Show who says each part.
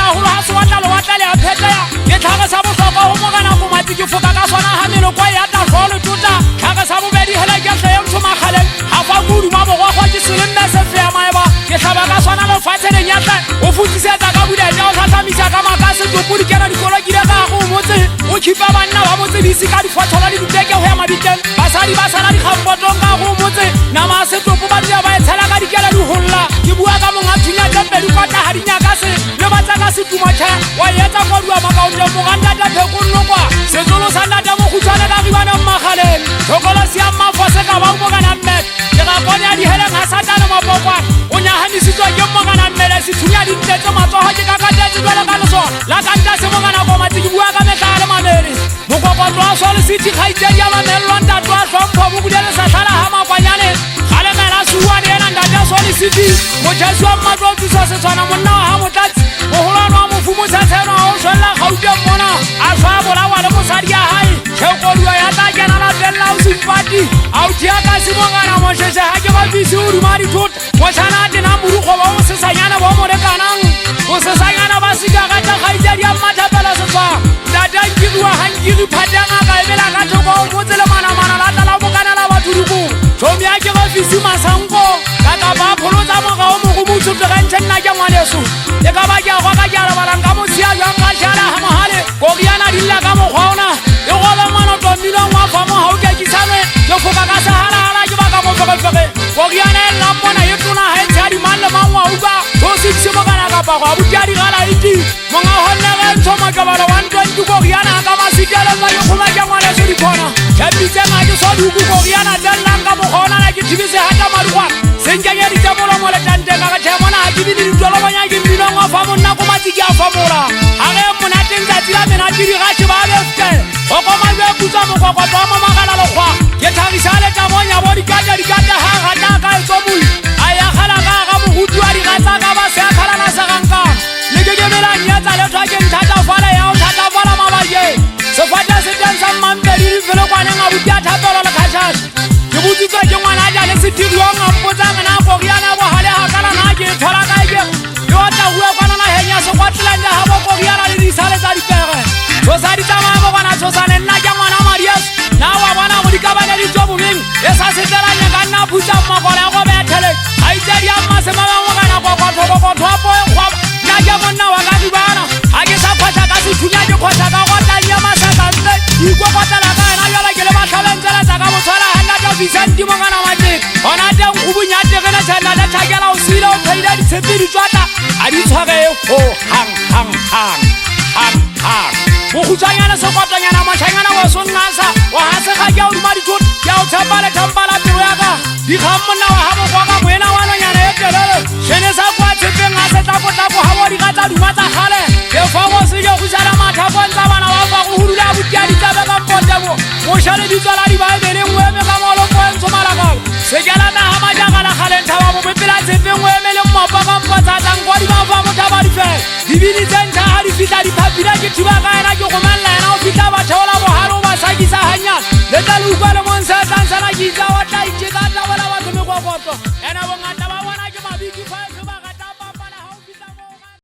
Speaker 1: haholo ha se watla le watla le a pheteya ke tlhaga sa bohlokwa ho mogana go matsi ke foka ka sona ha meloko ya tla jolo tota tlhaga sa bobedi hela ke tle yong thomakgaleng ha fa kudu ma mogwa go ke sele mme se fe ya maeba ke tlhaba ka sona le fatsheleng ya tla o futisetsa ka budeta o tlhatlhamisa ka makase topudi kena dikolo ke le ka go motse o khipa banna ba motse bisi ka difotlhola di duteke ho ya mabiteng basadi ba sala di khampotong ka go motse nama se topo ba dia ba etshela ka dikela di holla ke bua ka monga thunya tempe di kwata ha dinya ka se le batsa ka setumatsha wa yetsa go dua makaunte mo ganda ta phekollo kwa setsolo sa ntate mo khutsana ka ribana mmagaleng thokolo sia mafose ka ba mo kana mme ke ga kone ya di hele nga satana mo bokwa o nya ha misitswa ke mo kana mmele se thunya di ntetse matsoho ke ka katetse jwala ka leso la kanta se mo kana go matsi ke bua ka metale mamele mo kokotlo a swale city khaitse ya mamello ntate wa hlompho mo bulele sa sala ha makwanyane gale mela suwane ena ntate swale city mo jeswa matlo sa se tswana monna ha motlatsi mo holano wa mofumo sa tsena o shwella gaute mona a swa bola wa le mosadi ya hae tshekoluwa ya tla kena la bella o simpati a o tia ka se mo ngana mo sheshe ha ke ba bisi o ruma di thota mo tshana tena morugo ba o se sanyana ba mo le kanang o se sanyana ba sika ka tla gaitse di a mathapela se tswa data ngirwa hangiri phatanga ka ebela ka thoko o motse le mana la tla mo kana la bathuruku thomi ya ke go bisi masango ka ka ba pholotsa mo ga o mo go motho tla ga ntsena ke ngwaneso e ka ba ke a go ka ke a barang ka mo sia jang ka shala ha mohale go riana dilla ka mo gona e go ba mano to milo wa fa mo ha o ke kisane yo foka ka sahala hala ke ba ka mo feke go riana la mona e tuna ha e tshadi man le mangwa u ba go se mo kana ka ba go a butiadi gala iti mo nga honna ga ntoma ka ba 120 go riana ka masitela ba yo go ba ke ngwaneso di khona tshapitse nga ke so di go riana dalla ka mo gona na ke thibise hata marwa senjanya di tsamolo mo le tante ka tshemona ha ke di ditolo banya ke mmino ngwa fa monna go matsi ke a famola ha ge mona teng tsa tsila mena di ga se ba befte o go ma be kutsa mo go go mo magala lo kwa ke thagisa le ta monya bo di kata ha ga ta ka e tsomui aya khala ga mo hudu a di ga tsa ka ba se khala na sa ganka le ke mela nya tsa le twa ke nthata fala ya o thata fala mabaje se fata se dansa mambe di felo kwa nga buti a thapelo le khashash ke butsitse ke ngwana ja le setiro nga mpotsa ngana go riana bo hale ha kana na ke thola ka ke yo ta hua kana na henya so kwatlanda ha bo go riana le disale tsa dipere so sa di tsama bo bana so sa nna ke ngwana Marius na wa bona mo di ka bana di tsobo beng e sa se tsela nya ka nna phutsa makola go bethele ai tsedi ya mma se mama mo kana go thopo kwa na ke monna wa ka dibana ha ke sa phata ka se thunya ke khotsa ka go tanya masaka ntse iko kotala ka na yala ke le ba tlhabentsela tsa ka botswala hanga ta Vicente mo kana mate ona teng go bunyate gena tsana la thakela o sila o pheile di tshepe di tswata a di tshware ho hang mo khutsanyana se kotanyana mashanyana wa sonnasa wa hase ga ke o di thot ya o thapala pelo ya ka di khammona wa ha mo kwa ka moena wa no nyana e telele shene sa kwa tshepeng ha se tla ha mo di ga tsa duma tsa khale e fa go se je go jala matha bontsha bana ba fa go hurula butiadi tsa ba ka mpotebo mo shale di tsala di ba ebele ngwe me ka mo lo kwentso malaka se jala na ha majaga la khale nthawa mo pepela tshepeng ngwe emele mmapa ka mpotsa tsa ngwa di ba fa mo thaba di fe di bini tsentha ha di fitla di phapila ke thiba ka ena ke go malla ena o fitla ba thola bo halo ba sakisa hanya le tla lu kwa le monsa tsa sana ki tsa wa tla itse ka tla wala wa me kwa ena bo ngata ba bona ke mabiki fa